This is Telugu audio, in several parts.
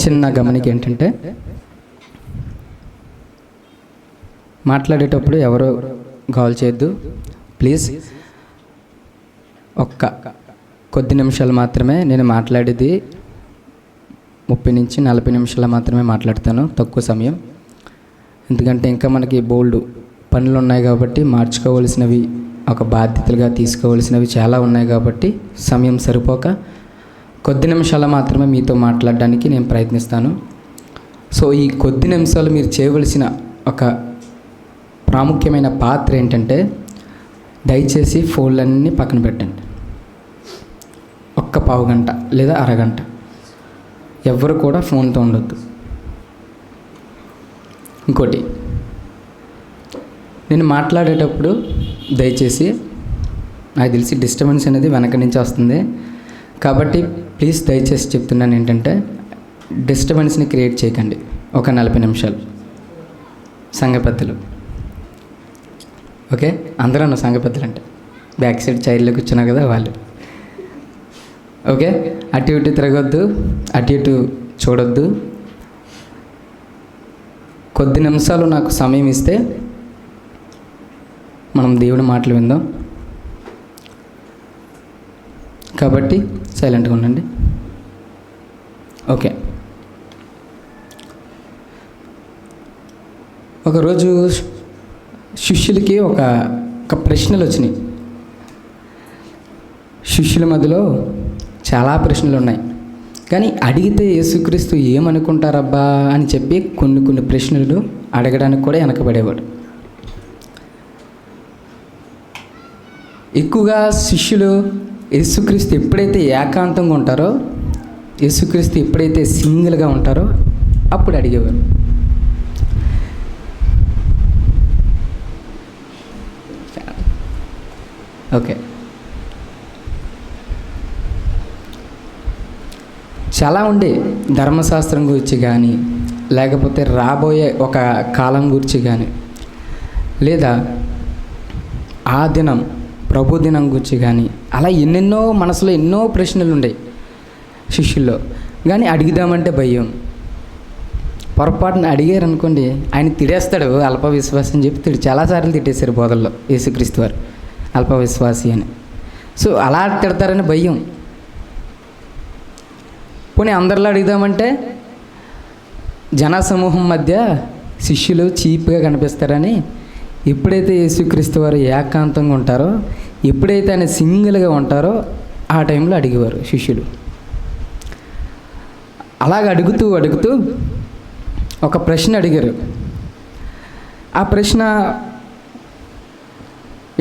చిన్న గమనిక ఏంటంటే, మాట్లాడేటప్పుడు ఎవరో కాల్ చేయొద్దు ప్లీజ్. కొద్ది నిమిషాలు మాత్రమే నేను మాట్లాడేది, 30 నుంచి 40 నిమిషాలు మాత్రమే మాట్లాడతాను, తక్కువ సమయం. ఎందుకంటే ఇంకా మనకి బోల్డ్ పనులు ఉన్నాయి కాబట్టి, మార్చుకోవలసినవి, ఒక బాధ్యతలుగా తీసుకోవలసినవి చాలా ఉన్నాయి కాబట్టి సమయం సరిపోక కొద్ది నిమిషాలు మాత్రమే మీతో మాట్లాడడానికి నేను ప్రయత్నిస్తాను. సో ఈ కొద్ది నిమిషాలు మీరు చేయవలసిన ఒక ప్రాముఖ్యమైన పాత్ర ఏంటంటే, దయచేసి ఫోన్లన్నీ పక్కన పెట్టండి. ఒక్క పావు గంట లేదా అరగంట ఎవరు కూడా ఫోన్తో ఉండొద్దు. ఇంకోటి, నేను మాట్లాడేటప్పుడు దయచేసి, నాకు తెలిసి డిస్టర్బెన్స్ అనేది వెనక నుంచి వస్తుంది కాబట్టి ప్లీజ్ దయచేసి చెప్తున్నాను ఏంటంటే, డిస్టర్బెన్స్ని క్రియేట్ చేయకండి. ఒక 40 నిమిషాలు సంఘ పెద్దలు, ఓకే, అందరూ సంఘ పెద్దలు అంటే బ్యాక్ సైడ్ చైర్లో కూర్చున్నారు కదా వాళ్ళు, ఓకే. అటు ఇటు తిరగొద్దు, అటు ఇటు చూడొద్దు. కొద్ది నిమిషాలు నాకు సమయం ఇస్తే మనం దేవుని మాటలు విందాం. కాబట్టి సైలెంట్గా ఉండండి, ఓకే. ఒకరోజు శిష్యులకి ఒక ప్రశ్నలు వచ్చినాయి. శిష్యుల మధ్యలో చాలా ప్రశ్నలు ఉన్నాయి, కానీ అడిగితే యేసుక్రీస్తు ఏమనుకుంటారబ్బా అని చెప్పి కొన్ని ప్రశ్నలు అడగడానికి కూడా వెనకబడేవాడు. ఎక్కువగా శిష్యులు యేసుక్రీస్తు ఎప్పుడైతే ఏకాంతంగా ఉంటారో, యేసుక్రీస్తు ఎప్పుడైతే సింగిల్గా ఉంటారో అప్పుడు అడిగేవారు. ఓకే, చాలా ఉండే ధర్మశాస్త్రం గురించి కానీ, లేకపోతే రాబోయే ఒక కాలం గురించి కానీ, లేదా ఆ దినం ప్రభు దినం గురించి కానీ, అలా ఎన్నెన్నో మనసులో ఎన్నో ప్రశ్నలు ఉన్నాయి శిష్యుల్లో. కానీ అడిగిదామంటే భయం. పొరపాటున అడిగారు అనుకోండి, ఆయన తిడేస్తాడు, అల్ప విశ్వాసం చెప్పి చాలాసార్లు తిట్టేశారు బోధల్లో యేసుక్రీస్తు వారు, అల్ప విశ్వాసి అని. సో అలా తిడతారని భయం. పోనీ అందరిలో అడుగుదామంటే జనసమూహం మధ్య శిష్యులు చీప్గా కనిపిస్తారని, ఎప్పుడైతే యేసుక్రీస్తు వారు ఏకాంతంగా ఉంటారో, ఎప్పుడైతే ఆయన సింగిల్గా ఉంటారో ఆ టైంలో అడిగేవారు శిష్యులు. అలాగ అడుగుతూ ఒక ప్రశ్న అడిగారు. ఆ ప్రశ్న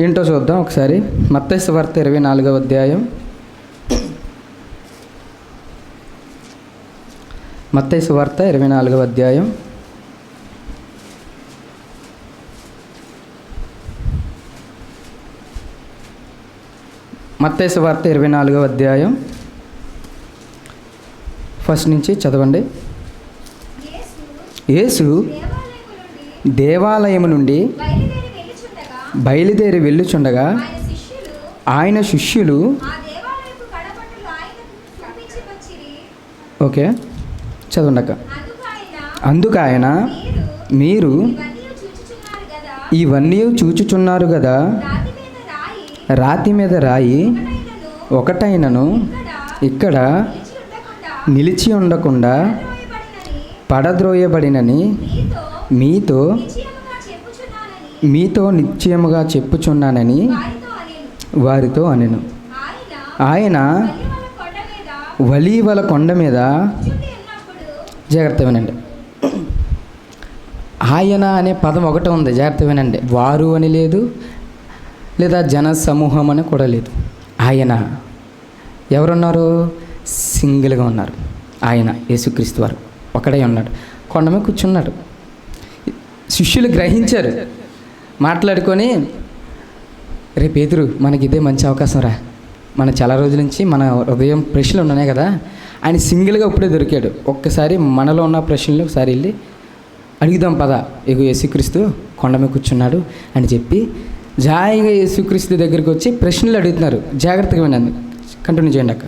ఏంటో చూద్దాం ఒకసారి. మత్తయి సువార్త 24వ అధ్యాయం. మత్తయి సువార్త 24వ అధ్యాయం. మత్తయి సువార్త 24వ అధ్యాయం ఫస్ట్ నుంచి చదవండి. యేసు దేవాలయము నుండి బయలుదేరి వెళ్ళుచుండగా ఆయన శిష్యులు, ఓకే చదవండక. అందుకు ఆయన, మీరు ఇవన్నీ చూచుచున్నారు కదా, రాతి మీద రాయి ఒకటైనను ఇక్కడ నిలిచి ఉండకుండా పడద్రోయబడినని మీతో నిశ్చయముగా చెప్పుచున్నానని వారితో అనెను. ఆయన ఒలీవల కొండ మీద, జాగ్రత్త వినండి, ఆయన అనే పదం ఒకటే ఉంది, జాగ్రత్త వినండి. వారు అని లేదు, లేదా జన సమూహం అని కూడా లేదు. ఆయన ఎవరున్నారు? సింగిల్గా ఉన్నారు. ఆయన యేసుక్రీస్తు వారు ఒకడే ఉన్నాడు, కొండ మీద కూర్చున్నాడు. శిష్యులు గ్రహించారు, మాట్లాడుకొని, రే పేతురు, మనకి ఇదే మంచి అవకాశం రా, మన చాలా రోజుల నుంచి మన హృదయం ప్రశ్నలు ఉన్నాయి కదా, ఆయన సింగిల్గా ఇప్పుడే దొరికాడు, ఒక్కసారి మనలో ఉన్న ప్రశ్నలు ఒకసారి వెళ్ళి అడుగుదాం పద, ఇగో యేసుక్రీస్తు కొండ మీద కూర్చున్నాడు అని చెప్పి జాయిగా యేసుక్రీస్తు దగ్గరికి వచ్చి ప్రశ్నలు అడుగుతున్నారు. జాగ్రత్తగా వినండి, కంటిన్యూ చేయండి అక్క.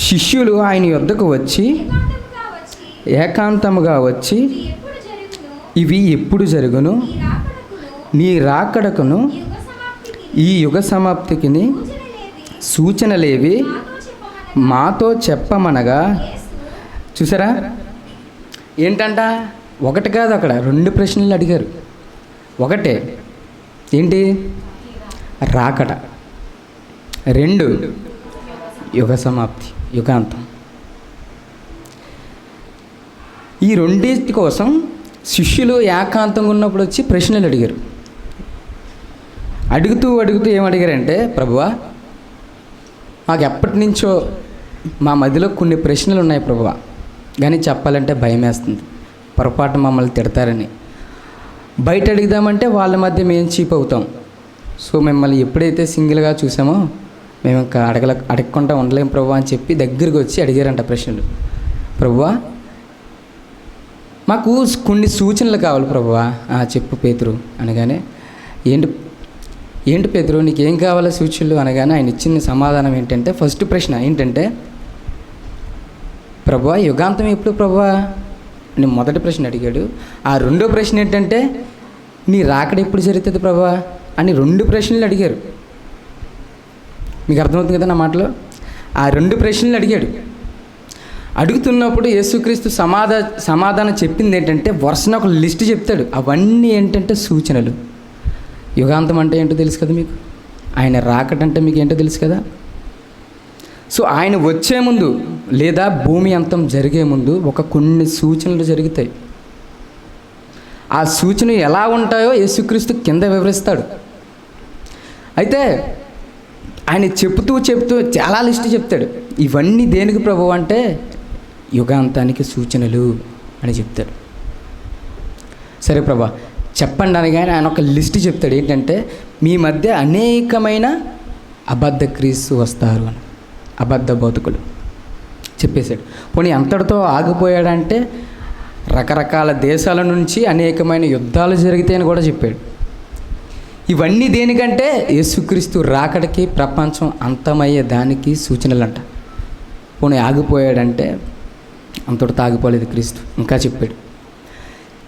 శిష్యులు ఆయన యొద్దకు వచ్చి ఏకాంతముగా వచ్చి ఇవి ఎప్పుడు జరుగును, నీ రాకడకును ఈ యుగ సమాప్తికి సూచనలేవి మాతో చెప్పమనగా. చూసారా ఏంటంట, ఒకటి కాదు అక్కడ 2 ప్రశ్నలు అడిగారు. ఒకటే ఏంటి, రాకడ. 2 యుగ సమాప్తి, యుగాంతం. ఈ రెండింటి కోసం శిష్యులు ఏకాంతంగా ఉన్నప్పుడు వచ్చి ప్రశ్నలు అడిగారు. అడుగుతూ ఏమడిగారంటే, ప్రభువా మాకు ఎప్పటి నుంచో మా మధ్యలో కొన్ని ప్రశ్నలు ఉన్నాయి ప్రభువా, కానీ చెప్పాలంటే భయం వేస్తుంది, పొరపాటు మమ్మల్ని తిడతారని. బయట అడుగుదామంటే వాళ్ళ మధ్య మేము చీప్ అవుతాం. సో మిమ్మల్ని ఎప్పుడైతే సింగిల్గా చూసామో మేము ఇంకా అడగకుండా ఉండలేం ప్రభువా అని చెప్పి దగ్గరికి వచ్చి అడిగారంట ప్రశ్నలు. ప్రభువా మాకు కొన్ని సూచనలు కావాలి ప్రభువా. చెప్పు పేతురు అనగానే, ఏంటి పేతురు నీకేం కావాలో సూచనలు అనగానే ఆయన ఇచ్చిన సమాధానం ఏంటంటే, ఫస్ట్ ప్రశ్న ఏంటంటే, ప్రభువా యుగాంతం ఎప్పుడు ప్రభువా అని మొదటి ప్రశ్న అడిగాడు. ఆ రెండో ప్రశ్న ఏంటంటే, నీ రాకడ ఎప్పుడు జరుగుతుంది ప్రభువా అని 2 ప్రశ్నలు అడిగారు. మీకు అర్థమవుతుంది కదా నా మాటలో? ఆ 2 ప్రశ్నలు అడిగాడు. అడుగుతున్నప్పుడు యేసుక్రీస్తు సమాధానం చెప్పింది ఏంటంటే, వరుసన ఒక లిస్ట్ చెప్తాడు. అవన్నీ ఏంటంటే సూచనలు. యుగాంతం అంటే ఏంటో తెలుసు కదా మీకు, ఆయన రాకడంటే మీకు ఏంటో తెలుసు కదా. సో ఆయన వచ్చే ముందు లేదా భూమి అంతం జరిగే ముందు కొన్ని సూచనలు జరుగుతాయి. ఆ సూచనలు ఎలా ఉంటాయో యేసుక్రీస్తు కింద వివరిస్తాడు. అయితే ఆయన చెప్తూ చాలా లిస్ట్ చెప్తాడు. ఇవన్నీ దేనికి ప్రభువు అంటే యుగాంతానికి సూచనలు అని చెప్తాడు. సరే ప్రభా చెప్పండి అనగానే ఆయన ఒక లిస్ట్ చెప్తాడు. ఏంటంటే, మీ మధ్య అనేకమైన అబద్ధ క్రీస్తు వస్తారు అని, అబద్ధ బోధకులు చెప్పేశాడు. పోనీ అంతటితో ఆగిపోయాడంటే రకరకాల దేశాల నుంచి అనేకమైన యుద్ధాలు జరుగుతాయని కూడా చెప్పాడు. ఇవన్నీ దేనికంటే యేసుక్రీస్తు రాకడికి, ప్రపంచం అంతమయ్యే దానికి సూచనలంట. పోనీ ఆగిపోయాడంటే అంతటితో ఆగిపోలేదు క్రీస్తు, ఇంకా చెప్పాడు.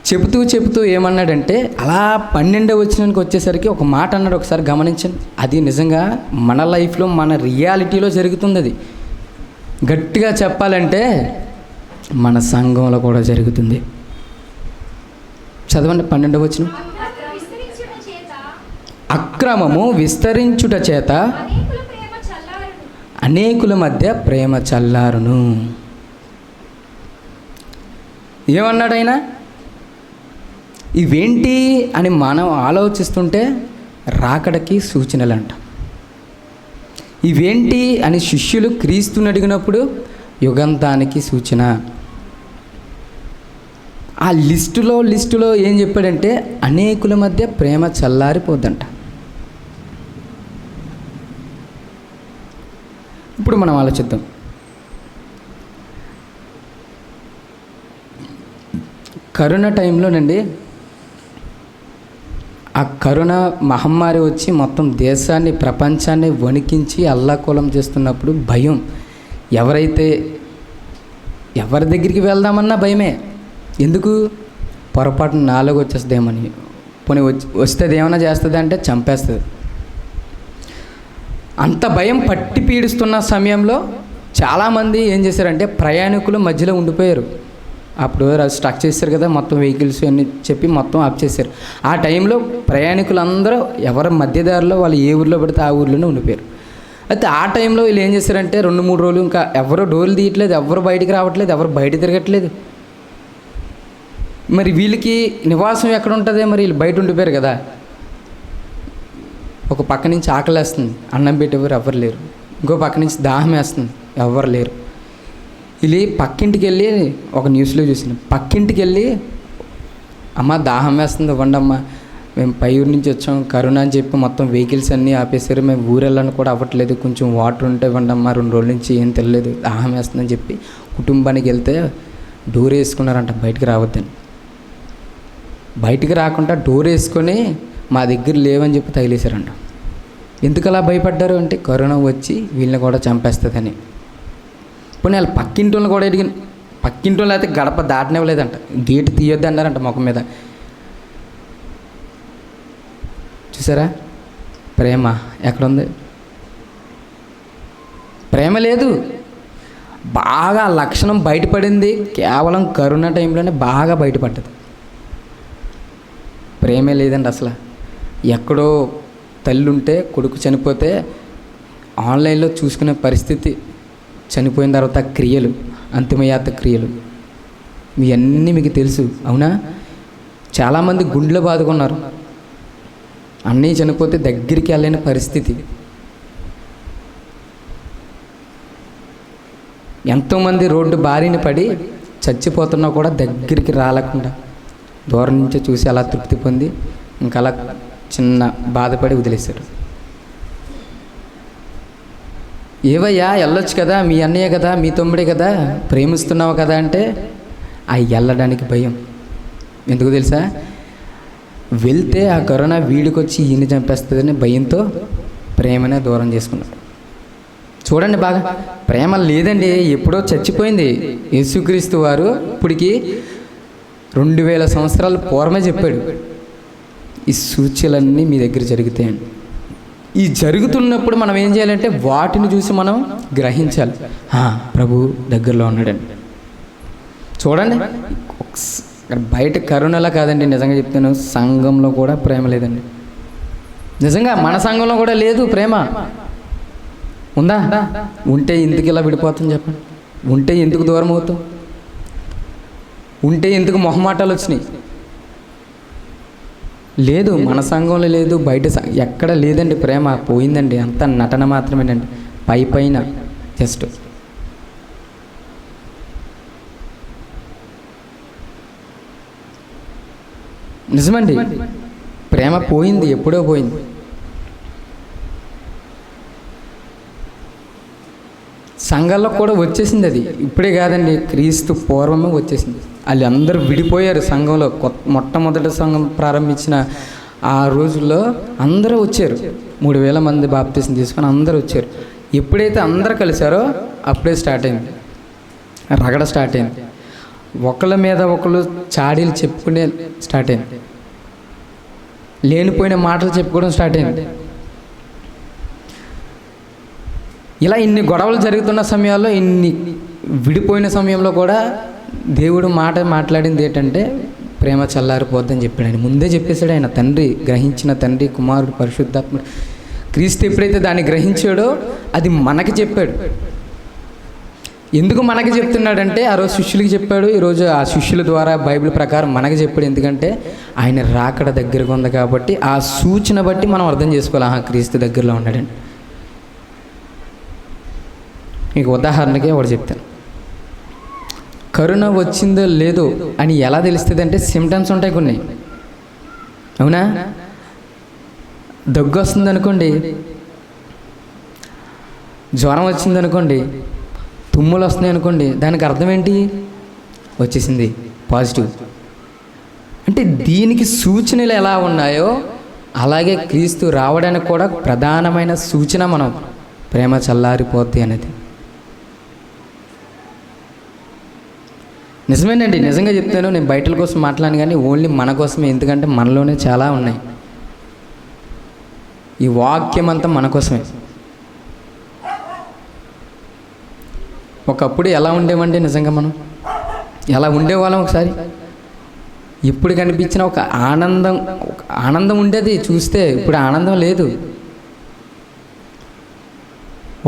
చెబుతూ ఏమన్నాడంటే, అలా 12వ వచనానికి వచ్చేసరికి ఒక మాట అన్నాడు, ఒకసారి గమనించండి. అది నిజంగా మన లైఫ్లో, మన రియాలిటీలో జరుగుతుంది. అది గట్టిగా చెప్పాలంటే మన సంఘంలో కూడా జరుగుతుంది. చదవండి 12వ వచనం. అక్రమము విస్తరించుట చేత అనేకుల మధ్య ప్రేమ చల్లారును. ఏమన్నాడు ఆయన? ఇవేంటి అని మనం ఆలోచిస్తుంటే రాకడకి సూచనలంట. ఇవేంటి అని శిష్యులు క్రీస్తుని అడిగినప్పుడు యుగాంతానికి సూచన. ఆ లిస్టులో ఏం చెప్పాడంటే, అనేకుల మధ్య ప్రేమ చల్లారిపోద్దంట. ఇప్పుడు మనం ఆలోచిద్దాం. కరోనా టైంలోనండి, ఆ కరోనా మహమ్మారి వచ్చి మొత్తం దేశాన్ని, ప్రపంచాన్ని వణికించి అల్లాకోలం చేస్తున్నప్పుడు భయం. ఎవరి దగ్గరికి వెళ్దామన్నా భయమే. ఎందుకు? పొరపాటున నాలోకి వచ్చేస్తుందేమని. పోనీ వస్తుంది ఏమైనా చేస్తుంది అంటే చంపేస్తుంది. అంత భయం పట్టి పీడిస్తున్న సమయంలో చాలామంది ఏం చేశారంటే, ప్రయాణికులు మధ్యలో ఉండిపోయారు. అప్పుడు స్టక్ చేశారు కదా, మొత్తం వెహికల్స్ అన్నీ చెప్పి మొత్తం ఆఫ్ చేశారు. ఆ టైంలో ప్రయాణికులందరూ ఎవరి మధ్యదారిలో వాళ్ళు ఏ ఊర్లో పడితే ఆ ఊర్లోనే ఉండిపోయారు. అయితే ఆ టైంలో వీళ్ళు ఏం చేశారంటే 2-3 రోజులు ఇంకా ఎవరు డోర్లు తీయట్లేదు, ఎవరు బయటికి రావట్లేదు, ఎవరు బయట తిరగట్లేదు. మరి వీళ్ళకి నివాసం ఎక్కడ ఉంటుంది? మరి వీళ్ళు బయట ఉండిపోయారు కదా. ఒక పక్క నుంచి ఆకలేస్తుంది, అన్నం పెట్టేవారు ఎవరు లేరు. ఇంకో పక్క నుంచి దాహం వేస్తుంది, ఎవరు లేరు. వీళ్ళు పక్కింటికి వెళ్ళి, ఒక న్యూస్లో చూసిన, పక్కింటికి వెళ్ళి, అమ్మ దాహం వేస్తుంది ఇవ్వండి అమ్మ, మేము పై ఊరి నుంచి వచ్చాం, కరోనా అని చెప్పి మొత్తం వెహికల్స్ అన్నీ ఆపేశారు, మేము ఊరెళ్ళని కూడా అవ్వట్లేదు, కొంచెం వాటర్ ఉంటే ఇవ్వండి అమ్మ, 2 రోజుల నుంచి ఏం తెలియలేదు, దాహం వేస్తుందని చెప్పి కుటుంబానికి వెళ్తే డోర్ వేసుకున్నారంట బయటికి రావద్దని. బయటికి రాకుండా డోర్ వేసుకొని మా దగ్గర లేవని చెప్పి తగిలేశారంట. ఎందుకు అలా భయపడ్డారు అంటే, కరోనా వచ్చి వీళ్ళని కూడా చంపేస్తుందని. పోనీ వాళ్ళు పక్కింటి వాళ్ళని కూడా ఎదిగిన, పక్కింటి వాళ్ళు అయితే గడప దాటనివ్వలేదంట, గేటు తీయొద్దు అన్నారంట ముఖం మీద. చూసారా ప్రేమ ఎక్కడుంది? ప్రేమ లేదు. బాగా లక్షణం బయటపడింది కేవలం కరోనా టైంలోనే బాగా బయటపడ్డది. ప్రేమే లేదండి అసలు. ఎక్కడో తల్లి ఉంటే కొడుకు చనిపోతే ఆన్లైన్లో చూసుకునే పరిస్థితి, చనిపోయిన తర్వాత క్రియలు, అంతిమయాత్ర క్రియలు ఇవన్నీ మీకు తెలుసు అవునా? చాలామంది గుండెలో బాదుకున్నారు, అన్నీ చనిపోతే దగ్గరికి వెళ్ళలేని పరిస్థితి. ఎంతోమంది రోడ్డు బారిన పడి చచ్చిపోతున్నా కూడా దగ్గరికి రాలేకుండా దూరం నుంచే చూసి అలా తృప్తి పొంది ఇంకా అలా చిన్న బాధపడి వదిలేశారు. ఏవయ్యా వెళ్ళొచ్చు కదా, మీ అన్నయ్య కదా, మీ తమ్ముడే కదా, ప్రేమిస్తున్నావు కదా అంటే అవి వెళ్ళడానికి భయం. ఎందుకు తెలుసా? వెళ్తే ఆ కరోనా వీడికొచ్చి ఈయన చంపేస్తుందని భయంతో ప్రేమనే దూరం చేసుకున్నాడు. చూడండి బాగా, ప్రేమ లేదండి, ఎప్పుడో చచ్చిపోయింది. యేసుక్రీస్తు వారు ఇప్పటికి 2000 సంవత్సరాల పూర్వమే చెప్పాడు, ఈ సూచనలన్నీ మీ దగ్గర జరుగుతాయండి. ఈ జరుగుతున్నప్పుడు మనం ఏం చేయాలంటే వాటిని చూసి మనం గ్రహించాలి, ప్రభు దగ్గరలో ఉన్నాడండి. చూడండి, బయట కరోనాలా కాదండి, నిజంగా చెప్తాను, సంఘంలో కూడా ప్రేమ లేదండి. నిజంగా మన సంఘంలో కూడా లేదు ప్రేమ. ఉందా? ఉంటే ఎందుకు ఇలా విడిపోతుంది చెప్పండి? ఉంటే ఎందుకు దూరం అవుతాం? ఉంటే ఎందుకు మొహమాటాలు వచ్చినాయి? లేదు, మన సంఘంలో లేదు, బయట ఎక్కడ లేదండి ప్రేమ. పోయిందండి, అంత నటన మాత్రమేనండి, పైన జస్ట్. నిజమండి, ప్రేమ పోయింది, ఎప్పుడో పోయింది. సంఘాల్లో కూడా వచ్చేసింది అది, ఇప్పుడే కాదండి, క్రీస్తు పూర్వమే వచ్చేసింది. వాళ్ళు అందరూ విడిపోయారు సంఘంలో. మొట్టమొదటి సంఘం ప్రారంభించిన ఆ రోజుల్లో అందరూ వచ్చారు, 3000 మంది బాప్తీసం తీసుకొని అందరూ వచ్చారు. ఎప్పుడైతే అందరూ కలిశారో అప్పుడే స్టార్ట్ అయింది రగడ, స్టార్ట్ అయింది. ఒకళ్ళ మీద ఒకళ్ళు చాడీలు చెప్పుకునే స్టార్ట్ అయింది, లేనిపోయిన మాటలు చెప్పుకోవడం స్టార్ట్ అయింది. ఇలా ఇన్ని గొడవలు జరుగుతున్న సమయాల్లో, ఇన్ని విడిపోయిన సమయంలో కూడా దేవుడు మాట్లాడింది ఏంటంటే ప్రేమ చల్లారిపోద్దని చెప్పాడు. ఆయన ముందే చెప్పేశాడు. ఆయన తండ్రి, గ్రహించిన తండ్రి, కుమారుడు, పరిశుద్ధాత్ముడు, క్రీస్తు ఎప్పుడైతే దాన్ని గ్రహించాడో అది మనకి చెప్పాడు. ఎందుకు మనకి చెప్తున్నాడంటే ఆ రోజు శిష్యులకి చెప్పాడు, ఈరోజు ఆ శిష్యుల ద్వారా బైబిల్ ప్రకారం మనకి చెప్పాడు. ఎందుకంటే ఆయన రాకడ దగ్గరగా ఉంది కాబట్టి ఆ సూచన బట్టి మనం అర్థం చేసుకోవాలి, క్రీస్తు దగ్గరలో ఉన్నాడండి. మీకు ఉదాహరణకి ఒకటి చెప్తాను. కరోనా వచ్చిందో లేదో అని ఎలా తెలుస్తుంది అంటే సిమ్టమ్స్ ఉంటాయి కొన్ని, అవునా? దగ్గు వస్తుంది అనుకోండి, జ్వరం వచ్చింది అనుకోండి, తుమ్ములు వస్తున్నాయి అనుకోండి, దానికి అర్థం ఏంటి? వచ్చేసింది, పాజిటివ్. అంటే దీనికి సూచనలు ఎలా ఉన్నాయో అలాగే క్రీస్తు రావడానికి కూడా ప్రధానమైన సూచన మనం ప్రేమ చల్లారిపోద్ది అనేది. నిజమేనండి, నిజంగా చెప్తాను. నేను బయటల కోసం మాట్లాడను కానీ ఓన్లీ మన కోసమే. ఎందుకంటే మనలోనే చాలా ఉన్నాయి. ఈ వాక్యం అంతా మన కోసమే. ఒకప్పుడు ఎలా ఉండేవండి నిజంగా, మనం ఎలా ఉండేవాళ్ళం ఒకసారి. ఇప్పుడు కనిపించిన ఒక ఆనందం ఉండేది చూస్తే, ఇప్పుడు ఆనందం లేదు.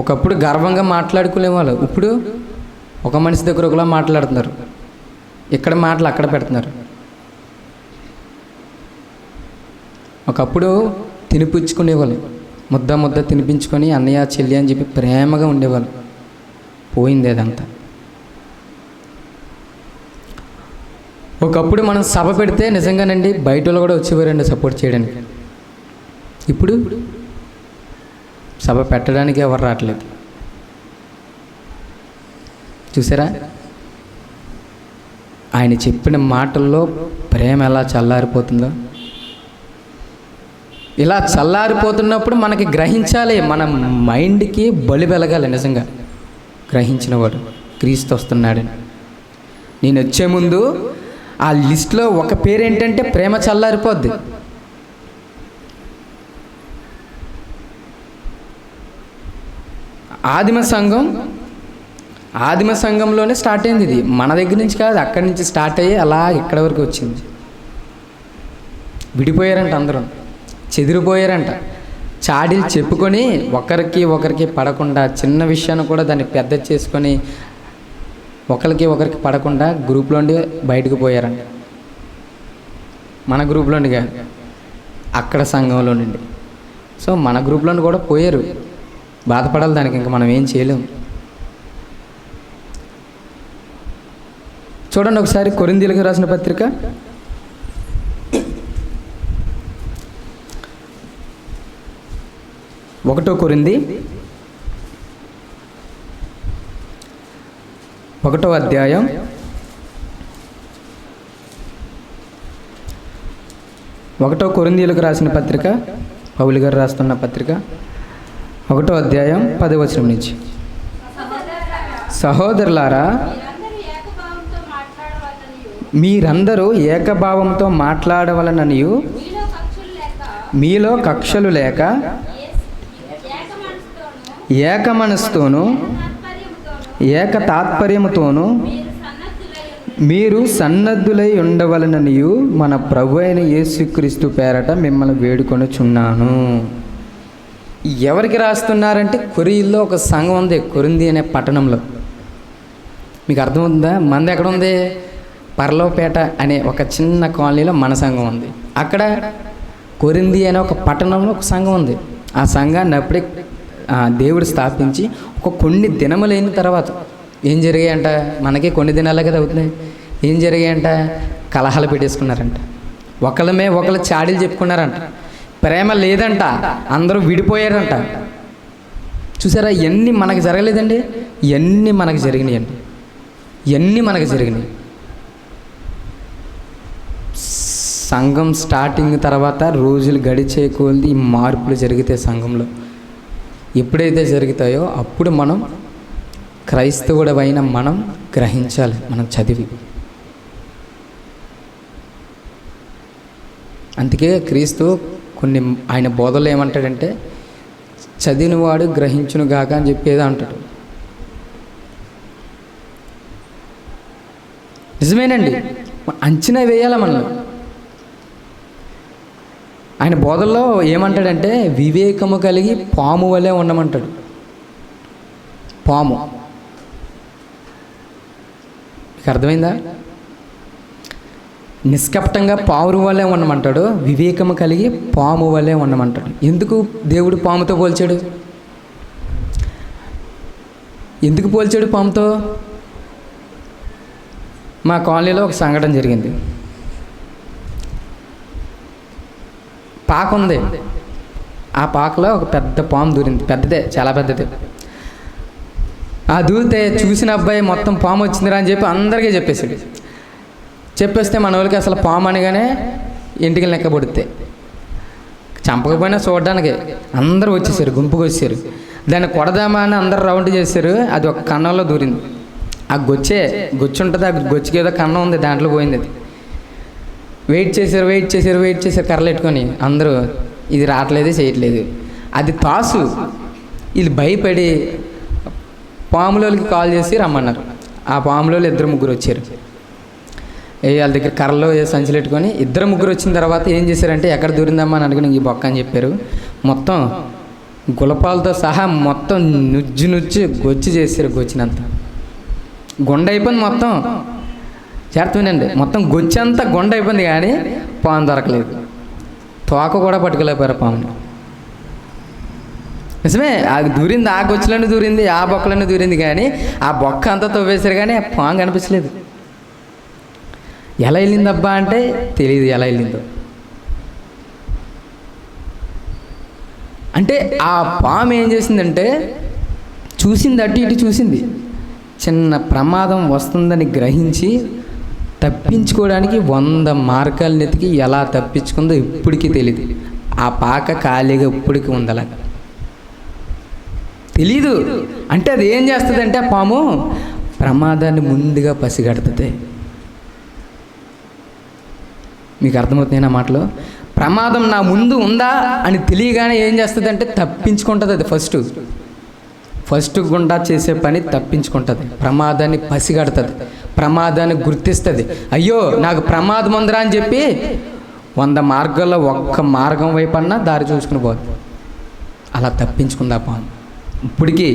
ఒకప్పుడు గర్వంగా మాట్లాడుకునేవాళ్ళు, ఇప్పుడు ఒక మనిషి దగ్గర ఒకలా మాట్లాడుతున్నారు, ఇక్కడ మాటలు అక్కడ పెడుతున్నారు. ఒకప్పుడు తినిపించుకునేవాళ్ళు, ముద్ద తినిపించుకొని అన్నయ్య చెల్లి అని చెప్పి ప్రేమగా ఉండేవాళ్ళు. పోయింది అదంతా. ఒకప్పుడు మనం సభ పెడితే నిజంగానండి బయట వాళ్ళు కూడా వచ్చేవారండి సపోర్ట్ చేయడానికి. ఇప్పుడు సభ పెట్టడానికి ఎవరు రావట్లేదు. చూసారా? ఆయన చెప్పిన మాటల్లో ప్రేమ ఎలా చల్లారిపోతుందో. ఇలా చల్లారిపోతున్నప్పుడు మనకి గ్రహించాలి, మన మైండ్కి బలి వెలగాలి నిజంగా గ్రహించిన వాడు. క్రీస్తు వస్తున్నాడు. నేను వచ్చే ముందు ఆ లిస్ట్లో ఒక పేరు ఏంటంటే ప్రేమ చల్లారిపోద్ది. ఆదిమ సంఘంలోనే స్టార్ట్ అయింది ఇది. మన దగ్గర నుంచి కాదు, అక్కడి నుంచి స్టార్ట్ అయ్యి అలా ఇక్కడ వరకు వచ్చింది. విడిపోయారంట, అందరూ చెదిరిపోయారంట. చాడీలు చెప్పుకొని ఒకరికి పడకుండా, చిన్న విషయాన్ని కూడా దాన్ని పెద్ద చేసుకొని ఒకరికి పడకుండా గ్రూప్లోండి బయటకు పోయారంట. మన గ్రూప్లోండి కాదు, అక్కడ సంఘంలో నుండి. సో మన గ్రూప్లోని కూడా పోయారు. బాధపడాలి దానికి, ఇంకా మనం ఏం చేయలేము. చూడండి ఒకసారి కొరింథీయులకు రాసిన పత్రిక 1 కొరింథీ 1వ అధ్యాయం 1 కొరింథీయులకు రాసిన పత్రిక, పౌలు గారు రాస్తున్న పత్రిక 1వ అధ్యాయం 10వ వచనం నుంచి. సహోదరులారా, మీరందరూ ఏకభావంతో మాట్లాడవలననియు మీలో కక్షలు లేక ఏక మనసుతోనూ ఏక తాత్పర్యముతోనూ మీరు సన్నద్ధులై ఉండవలననియు మన ప్రభు అయిన యేసుక్రీస్తు పేరట మిమ్మల్ని వేడుకొనుచున్నాను. ఎవరికి రాస్తున్నారంటే, కొరియల్లో ఒక సంఘం ఉంది, కొరింథీ అనే పట్టణంలో. మీకు అర్థమవుతుందా? మంది ఎక్కడ ఉంది? పర్లోపేట అనే ఒక చిన్న కాలనీలో మన సంఘం ఉంది. అక్కడ కొరింథీ అనే ఒక పట్టణంలో ఒక సంఘం ఉంది. ఆ సంఘాన్ని అప్పుడే దేవుడు స్థాపించి కొన్ని దినములైన తర్వాత ఏం జరిగాయంట? మనకి కొన్ని దినాలే కదా అవుతున్నాయి. ఏం జరిగాయంట? కలహాలు పెట్టేసుకున్నారంట. ఒకళ్ళు చాడీలు చెప్పుకున్నారంట. ప్రేమ లేదంట, అందరూ విడిపోయారంట. చూసారా? ఇవన్నీ మనకు జరగలేదండి, ఇవన్నీ మనకు జరిగినాయండి. ఇవన్నీ మనకు జరిగినాయి. సంఘం స్టార్టింగ్ తర్వాత రోజులు గడిచే కొలది ఈ మార్పులు జరిగితే సంఘంలో ఎప్పుడైతే జరుగుతాయో అప్పుడు మనం క్రైస్తవుడవైన మనం గ్రహించాలి, మనం చదివి. అందుకే క్రీస్తు కొన్ని ఆయన బోధలు ఏమంటాడంటే, చదివినవాడు గ్రహించునుగాక అని చెప్పేది అంటాడు. నిజమేనండి, అంచనా వేయాల మనం. ఆయన బోధల్లో ఏమంటాడంటే, వివేకము కలిగి పాము వలె ఉండమంటాడు. పాము, మీకు అర్థమైందా? నిష్కపటంగా పావురు వలె ఉండమంటాడు, వివేకము కలిగి పాము వలె ఉండమంటాడు. ఎందుకు దేవుడు పాముతో పోల్చాడు? ఎందుకు పోల్చాడు పాముతో? మా కాలనీలో ఒక సంఘటన జరిగింది. పాక ఉంది, ఆ పాకలో ఒక పెద్ద పాము దూరింది. పెద్దదే, చాలా పెద్దదే. ఆ దూరితే చూసిన అబ్బాయి మొత్తం పాము వచ్చిందిరా అని చెప్పి అందరికీ చెప్పేసాడు. చెప్పేస్తే మన వాళ్ళకి అసలు పాము అనగానే ఇంటికి లెక్క పడితే చంపకపోయినా చూడడానికి అందరూ వచ్చేసారు, గుంపుకు వచ్చారు. దాన్ని కొడదామా అని అందరు రౌండ్ చేశారు. అది ఒక కన్నంలో దూరింది. ఆ గొచ్చు ఉంటుంది, ఆ గొచ్చుకి ఏదో కన్నం ఉంది, దాంట్లో పోయింది. అది వెయిట్ చేశారు కర్రలు పెట్టుకొని. అందరూ ఇది రావట్లేదు, చేయట్లేదు. అది తాసు. ఇది భయపడి పాములోకి కాల్ చేసి రమ్మన్నారు. ఆ పాములో 2-3 వచ్చారు. వాళ్ళ దగ్గర కర్రలో సంచులు పెట్టుకొని 2-3 వచ్చిన తర్వాత ఏం చేశారంటే, ఎక్కడ దూరిందమ్మా అని అనుకుని ఈ బొక్క అని చెప్పారు. మొత్తం గులపాలతో సహా మొత్తం నుజ్జు గొచ్చి చేశారు. గొచ్చినంత గుండె అయిపోయింది మొత్తం. చేరుతుందండి, మొత్తం గొచ్చంతా గుండె అయిపోయింది, కానీ పాము దొరకలేదు. తోక కూడా పట్టుకోలేకపోయారు పాముని. నిజమే, అది దూరింది, ఆ గొచ్చులన్నీ దూరింది, ఆ బొక్కలన్నీ దూరింది, కానీ ఆ బొక్క అంతా తవ్వేశారు, కానీ ఆ పాము కనిపించలేదు. ఎలా వెళ్ళిందబ్బా అంటే తెలియదు ఎలా వెళ్ళిందో. అంటే ఆ పాము ఏం చేసిందంటే, చూసింది, అటు ఇటు చూసింది. చిన్న ప్రమాదం వస్తుందని గ్రహించి తప్పించుకోవడానికి 100 మార్గాలు ఎతికి ఎలా తప్పించుకుందో ఇప్పటికీ తెలియదు. ఆ పాక ఖాళీగా ఇప్పటికీ ఉందలా తెలీదు. అంటే అది ఏం చేస్తుందంటే, పాము ప్రమాదాన్ని ముందుగా పసిగడుతుంది. మీకు అర్థమవుతుంది నా మాటలో? ప్రమాదం నా ముందు ఉందా అని తెలియగానే ఏం చేస్తుంది అంటే తప్పించుకుంటుంది. అది ఫస్ట్ గుండా చేసే పని తప్పించుకుంటుంది. ప్రమాదాన్ని పసిగడుతుంది, ప్రమాదాన్ని గుర్తిస్తుంది. అయ్యో నాకు ప్రమాదం ఉందిరా అని చెప్పి 100 మార్గాల్లో ఒక్క మార్గం వైపు అన్నా దారి చూసుకుని పోతుంది. అలా తప్పించుకుందా పాము. ఇప్పటికీ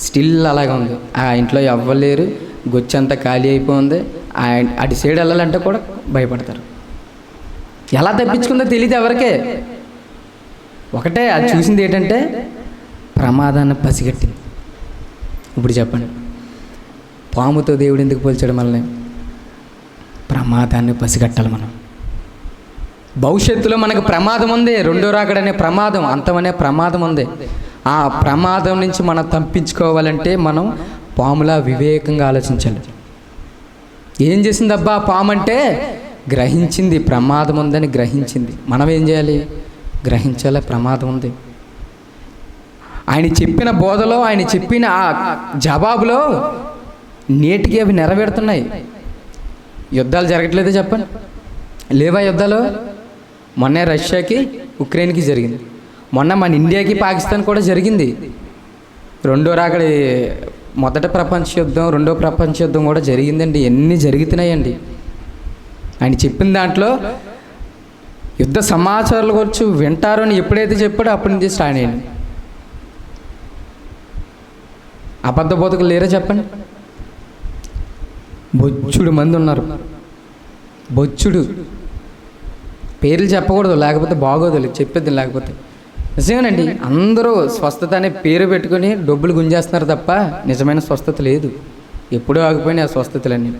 స్టిల్ అలాగే ఉంది. ఆ ఇంట్లో ఎవ్వలేరు, గొచ్చంతా ఖాళీ అయిపోయింది. అటు సైడ్ వెళ్ళాలంటే కూడా భయపడతారు. ఎలా తప్పించుకుందో తెలియదు ఎవరికే. ఒకటే అది చూసింది ఏంటంటే ప్రమాదాన్ని పసిగట్టింది. ఇప్పుడు చెప్పండి, పాముతో దేవుడు ఎందుకు పోల్చాడు మనల్ని? ప్రమాదాన్ని పసిగట్టాలి మనం. భవిష్యత్తులో మనకు ప్రమాదం ఉంది, రెండో రాకడనే ప్రమాదం, అంతమనే ప్రమాదం ఉంది. ఆ ప్రమాదం నుంచి మనం తప్పించుకోవాలంటే మనం పాములా వివేకంగా ఆలోచించాలి. ఏం చేసిందబ్బా పాము అంటే? గ్రహించింది, ప్రమాదం ఉందని గ్రహించింది. మనం ఏం చేయాలి? గ్రహించాలి, ప్రమాదం ఉంది. ఆయన చెప్పిన బోధలో, ఆయన చెప్పిన ఆ జవాబులో నేటికి అవి నెరవేరుతున్నాయి. యుద్ధాలు జరగట్లేదే చెప్పండి? లేవా యుద్ధాలు? మొన్న రష్యాకి ఉక్రెయిన్కి జరిగింది, మొన్న మన ఇండియాకి పాకిస్తాన్ కూడా జరిగింది. మొదటి ప్రపంచ యుద్ధం, రెండో ప్రపంచ యుద్ధం కూడా జరిగిందండి. ఎన్ని జరుగుతున్నాయండి. ఆయన చెప్పిన దాంట్లో యుద్ధ సమాచారాలు గురించి వింటారు అని ఎప్పుడైతే చెప్పాడో అప్పటి నుంచి స్టార్ట్ అయ్యింది. అబద్ధ బోధకులు లేరా చెప్పండి? బొచ్చుడు మంది ఉన్నారు. బొచ్చుడు పేర్లు చెప్పకూడదు, లేకపోతే బాగోదు, చెప్పేద్ది. లేకపోతే నిజమేనండి, అందరూ స్వస్థత అనే పేరు పెట్టుకొని డబ్బులు గుంజేస్తున్నారు తప్ప నిజమైన స్వస్థత లేదు. ఎప్పుడూ ఆగిపోయినాయి ఆ స్వస్థతలన్నీ.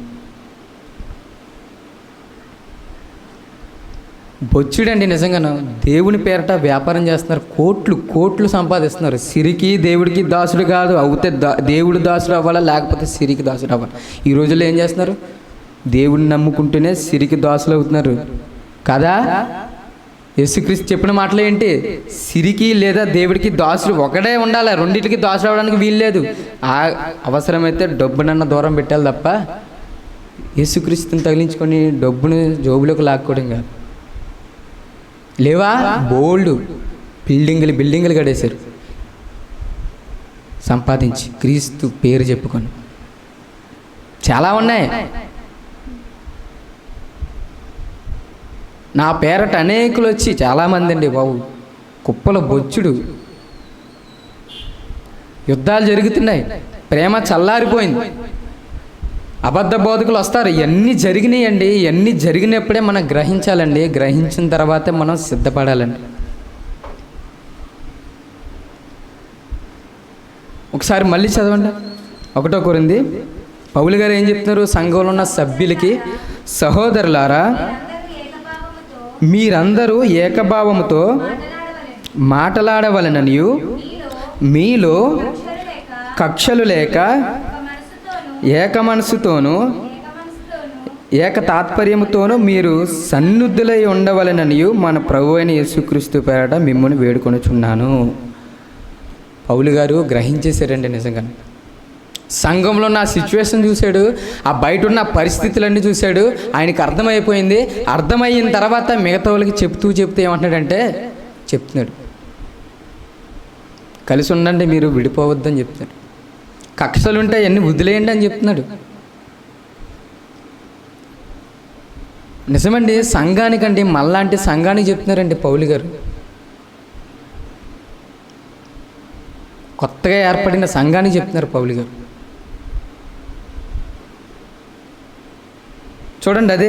బొచ్చుడండి నిజంగాను. దేవుని పేరట వ్యాపారం చేస్తున్నారు, కోట్లు సంపాదిస్తున్నారు. సిరికి దేవుడికి దాసుడు కాదు, అవుతే దేవుడు దాసుడు అవ్వాలా, లేకపోతే సిరికి దాసుడు అవ్వాలి. ఈ రోజుల్లో ఏం చేస్తున్నారు? దేవుడిని నమ్ముకుంటూనే సిరికి దాసులు అవుతున్నారు కదా. యేసుక్రీస్తు చెప్పిన మాటలు ఏంటి? సిరికి లేదా దేవుడికి దాసుడు ఒకడే ఉండాలి, రెండింటికి దాసుడు అవ్వడానికి వీల్లేదు. అవసరమైతే డబ్బునన్న దూరం పెట్టాలి తప్ప యేసుక్రీస్తుని తగిలించుకొని డబ్బును జోబులోకి లాక్కోవడం కాదు. లేవా? బోల్డ్ బిల్డింగులు కడేశారు సంపాదించి, క్రీస్తు పేరు చెప్పుకొని. చాలా ఉన్నాయి. నా పేరట అనేకులు వచ్చి, చాలామంది అండి బాబు, కుప్పల బొచ్చుడు. యుద్ధాలు జరుగుతున్నాయి, ప్రేమ చల్లారిపోయింది, అబద్ధ బోధకులు వస్తారు. ఇవన్నీ జరిగినాయండి. ఇవన్నీ జరిగినప్పుడే మనం గ్రహించాలండి. గ్రహించిన తర్వాతే మనం సిద్ధపడాలండి. ఒకసారి మళ్ళీ చదవండి. 1 కొరింథీ పౌలు గారు ఏం చెప్తున్నారు? సంఘంలో ఉన్న సభ్యులకి, సహోదరులారా, మీరందరూ ఏకభావముతో మాట్లాడవలెననియు, మీలో కక్షలు లేక ఏక మనసుతోనూ ఏక తాత్పర్యముతోనూ మీరు సన్నుద్ధులై ఉండవలెననియు మన ప్రభువు అయిన యేసుక్రీస్తు పేరట మిమ్మల్ని వేడుకొనుచున్నాను. పౌలు గారు గ్రహించేశారండి నిజంగా. సంఘంలో నా సిచ్యువేషన్ చూశాడు, ఆ బయట ఉన్న పరిస్థితులన్నీ చూశాడు. ఆయనకి అర్థమైపోయింది. అర్థమయిన తర్వాత మిగతా వాళ్ళకి చెప్తూ ఏమంటున్నాడంటే, చెప్తున్నాడు, కలిసి ఉండండి, మీరు విడిపోవద్దని చెప్తున్నాడు. కక్షలుంటే అన్నీ వదిలేయండి అని చెప్తున్నాడు. నిజమండి, సంఘానికండి, మళ్ళాంటి సంఘానికి చెప్తున్నారండి పౌలు గారు. కొత్తగా ఏర్పడిన సంఘానికి చెప్తున్నారు పౌలు గారు. చూడండి, అదే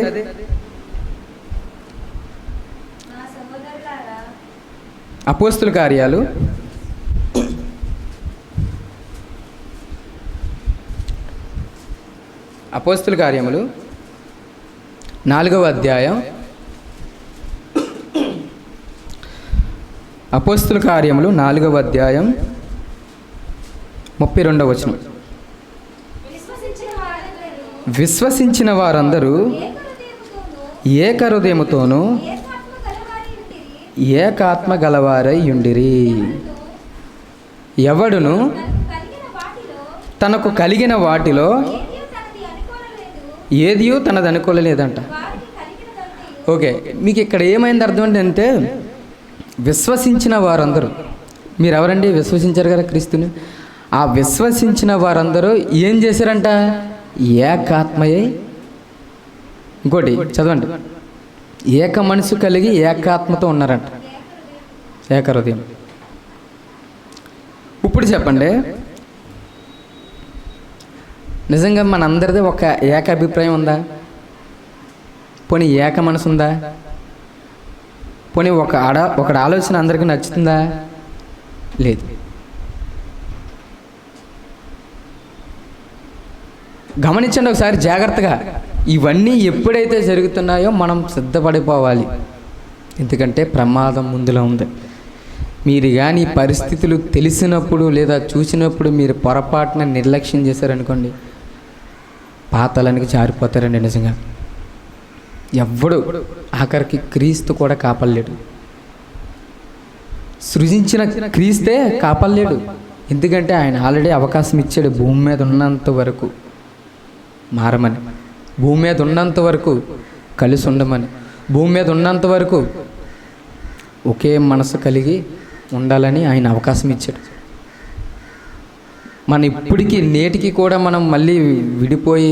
అపోస్తుల కార్యాలు 4వ అధ్యాయం, అపోస్తుల కార్యములు 4వ అధ్యాయం 32వ వచనం. విశ్వసించిన వారందరూ ఏకహృదయముతోనూ ఏకాత్మ గలవారై యుండిరి. ఎవడును తనకు కలిగిన వాటిలో ఏదియో తనది అనుకోలేదంట. ఓకే, మీకు ఇక్కడ ఏమైంది అర్థం అంటే విశ్వసించిన వారందరూ, మీరు ఎవరండి విశ్వసించారు కదా క్రీస్తుని, ఆ విశ్వసించిన వారందరూ ఏం చేశారంట? ఏకాత్మయే, ఇంకోటి చదవండి, ఏక మనసు కలిగి ఏకాత్మతో ఉన్నారంట, ఏకహృదయం. ఇప్పుడు చెప్పండి, నిజంగా మనందరిది ఒక ఏక అభిప్రాయం ఉందా? పోనీ ఏక మనసు ఉందా? పోనీ ఒకటి ఆలోచన అందరికీ నచ్చుతుందా? లేదు. గమనించండి ఒకసారి జాగ్రత్తగా. ఇవన్నీ ఎప్పుడైతే జరుగుతున్నాయో మనం సిద్ధపడిపోవాలి, ఎందుకంటే ప్రమాదం ముందులో ఉంది. మీరు కానీ పరిస్థితులు తెలిసినప్పుడు లేదా చూసినప్పుడు మీరు పొరపాటున నిర్లక్ష్యం చేశారనుకోండి, పాతాళానికి జారిపోతారండి. నిజంగా ఎవ్వడు, ఆఖరికి క్రీస్తు కూడా కాపాడలేడు. సృజించిన క్రీస్తే కాపాడలేడు, ఎందుకంటే ఆయన ఆల్రెడీ అవకాశం ఇచ్చాడు భూమి మీద ఉన్నంత వరకు మారమని, భూమి మీద ఉన్నంత వరకు కలిసి ఉండమని, భూమి మీద ఉన్నంత వరకు ఒకే మనసు కలిగి ఉండాలని ఆయన అవకాశం ఇచ్చాడు. మన ఇప్పటికీ నేటికి కూడా మనం మళ్ళీ విడిపోయి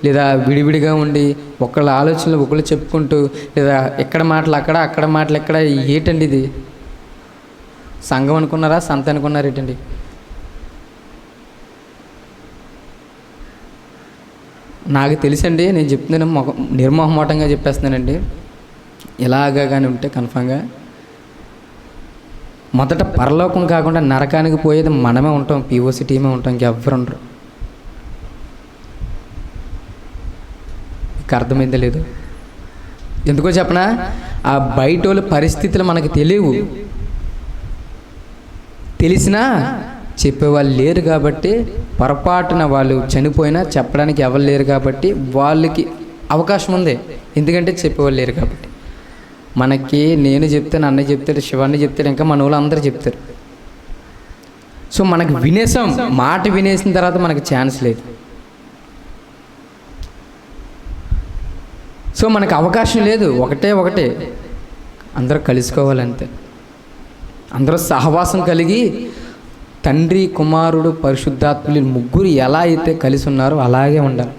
లేదా విడివిడిగా ఉండి ఒకళ్ళ ఆలోచనలు ఒకళ్ళు చెప్పుకుంటూ, లేదా ఎక్కడ మాటలు అక్కడ, అక్కడ మాటలు ఎక్కడ, ఏటండి ఇది? సంఘం అనుకున్నారా, సంత అనుకున్నారా ఏంటండి? నాకు తెలుసండి, నేను చెప్తున్నాను, నిర్మోహమాటంగా చెప్పేస్తున్నానండి. ఇలాగా కానీ ఉంటే కన్ఫామ్గా మొదట పరలోకం కాకుండా నరకానికి పోయేది మనమే ఉంటాం, పిఓసి టీమే ఉంటాం, ఇంకెవ్వరు ఉండరు. మీకు అర్థమైందో లేదు? ఎందుకో చెప్పనా, ఆ బయట వాళ్ళ పరిస్థితులు మనకు తెలియవు, తెలిసినా చెప్పేవాళ్ళు లేరు కాబట్టి, పొరపాటున వాళ్ళు చనిపోయినా చెప్పడానికి ఎవరు లేరు కాబట్టి వాళ్ళకి అవకాశం ఉంది, ఎందుకంటే చెప్పేవాళ్ళు లేరు కాబట్టి. మనకి నేను చెప్తాను, అన్నయ్య చెప్తాడు, శివాన్ని చెప్తాడు, ఇంకా మన వాళ్ళు అందరూ చెప్తారు. సో మనకు వినేసాం, మాట వినేసిన తర్వాత మనకు ఛాన్స్ లేదు. సో మనకు అవకాశం లేదు, ఒకటే అందరూ కలుసుకోవాలంతే. అందరూ సహవాసం కలిగి తండ్రి, కుమారుడు, పరిశుద్ధాత్ములు ముగ్గురు ఎలా అయితే కలిసి ఉన్నారో అలాగే ఉండాలి.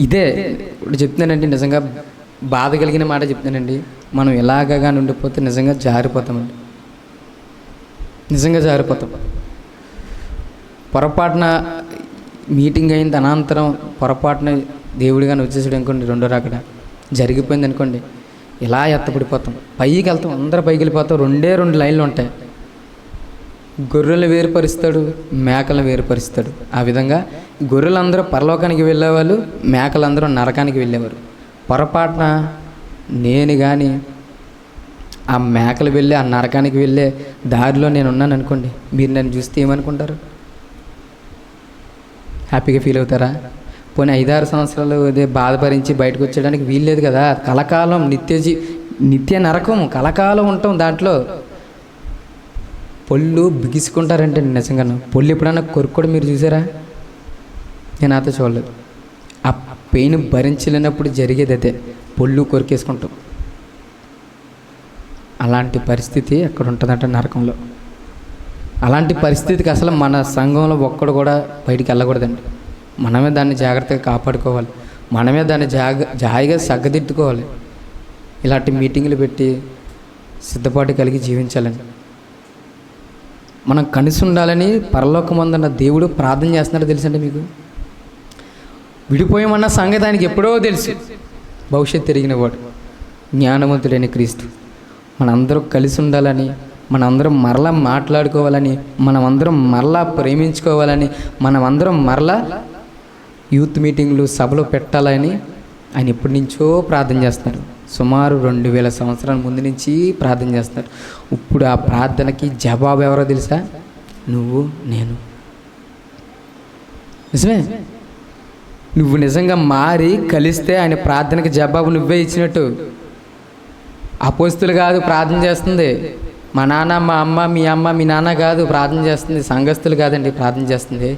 ఇదే ఇప్పుడు చెప్తున్నానండి, నిజంగా బాధ కలిగిన మాట చెప్తున్నానండి. మనం ఇలాగగా ఉండిపోతే నిజంగా జారిపోతామండి, నిజంగా జారిపోతాం. పొరపాటున మీటింగ్ అయింది అనంతరం పొరపాటున దేవుడు కానీ వచ్చేసాడు అనుకోండి, రెండో రాకడ జరిగిపోయింది అనుకోండి, ఇలా ఎత్తపడిపోతాం, పైకి వెళ్తాం, అందరూ పైకి వెళ్ళిపోతాం. రెండు లైన్లు ఉంటాయి, గొర్రెలు వేరుపరుస్తాడు, మేకలను వేరుపరుస్తాడు. ఆ విధంగా గొర్రెలందరూ పరలోకానికి వెళ్ళేవాళ్ళు, మేకలందరూ నరకానికి వెళ్ళేవారు. పొరపాటున నేను కానీ ఆ మేకలు వెళ్ళి ఆ నరకానికి వెళ్ళే దారిలో నేను ఉన్నాను అనుకోండి, మీరు నన్ను చూస్తే ఏమనుకుంటారు? హ్యాపీగా ఫీల్ అవుతారా? పోనీ 5-6 సంవత్సరాలు అదే బాధపరించి బయటకు వచ్చేయడానికి వీల్లేదు కదా. కలకాలం నిత్య నరకం, కలకాలం ఉంటాం దాంట్లో. పొళ్ళు బిగుసుకుంటారంటే నిజంగా, పొళ్ళు ఎప్పుడన్నా కొరుక్కోవడం మీరు చూసారా? నేను నాతో చూడలేదు. ఆ పెయిన్ భరించలేనప్పుడు జరిగేది అదే, పొళ్ళు కొరికేసుకుంటాం. అలాంటి పరిస్థితి అక్కడ ఉంటుందంట నరకంలో. అలాంటి పరిస్థితికి అసలు మన సంఘంలో ఒక్కడు కూడా బయటికి వెళ్ళకూడదండి. మనమే దాన్ని జాగ్రత్తగా కాపాడుకోవాలి, మనమే దాన్ని జాయిగా సగ్గదిద్దుకోవాలి. ఇలాంటి మీటింగులు పెట్టి సిద్ధపాటు కలిగి జీవించాలండి. మనం కలిసి ఉండాలని పరలోకమందున్న దేవుడు ప్రార్థన చేస్తున్నాడు తెలుసండి మీకు. విడిపోయామన్న సంగతి ఆయనకి ఎప్పుడో తెలుసు. భవిష్యత్తు తిరిగిన వాడు, జ్ఞానవంతుడైన క్రీస్తు. మనందరం కలిసి ఉండాలని, మనందరం మరలా మాట్లాడుకోవాలని, మనమందరం మరలా ప్రేమించుకోవాలని, మనమందరం మరలా యూత్ మీటింగ్లు, సభలు పెట్టాలని ఆయన ఎప్పటి నుంచో ప్రార్థన చేస్తున్నారు. సుమారు 2000 సంవత్సరాల ముందు నుంచి ప్రార్థన చేస్తున్నారు. ఇప్పుడు ఆ ప్రార్థనకి జవాబు ఎవరో తెలుసా? నువ్వు, నేను. నిజమే, నువ్వు నిజంగా మారి కలిస్తే ఆయన ప్రార్థనకి జవాబు నువ్వే ఇచ్చినట్టు. అపోస్తులు కాదు ప్రార్థన చేస్తుంది, మా నాన్న, మా అమ్మ, మీ అమ్మ, మీ నాన్న కాదు ప్రార్థన చేస్తుంది, సంఘస్థులు కాదండి ప్రార్థన చేస్తుంది.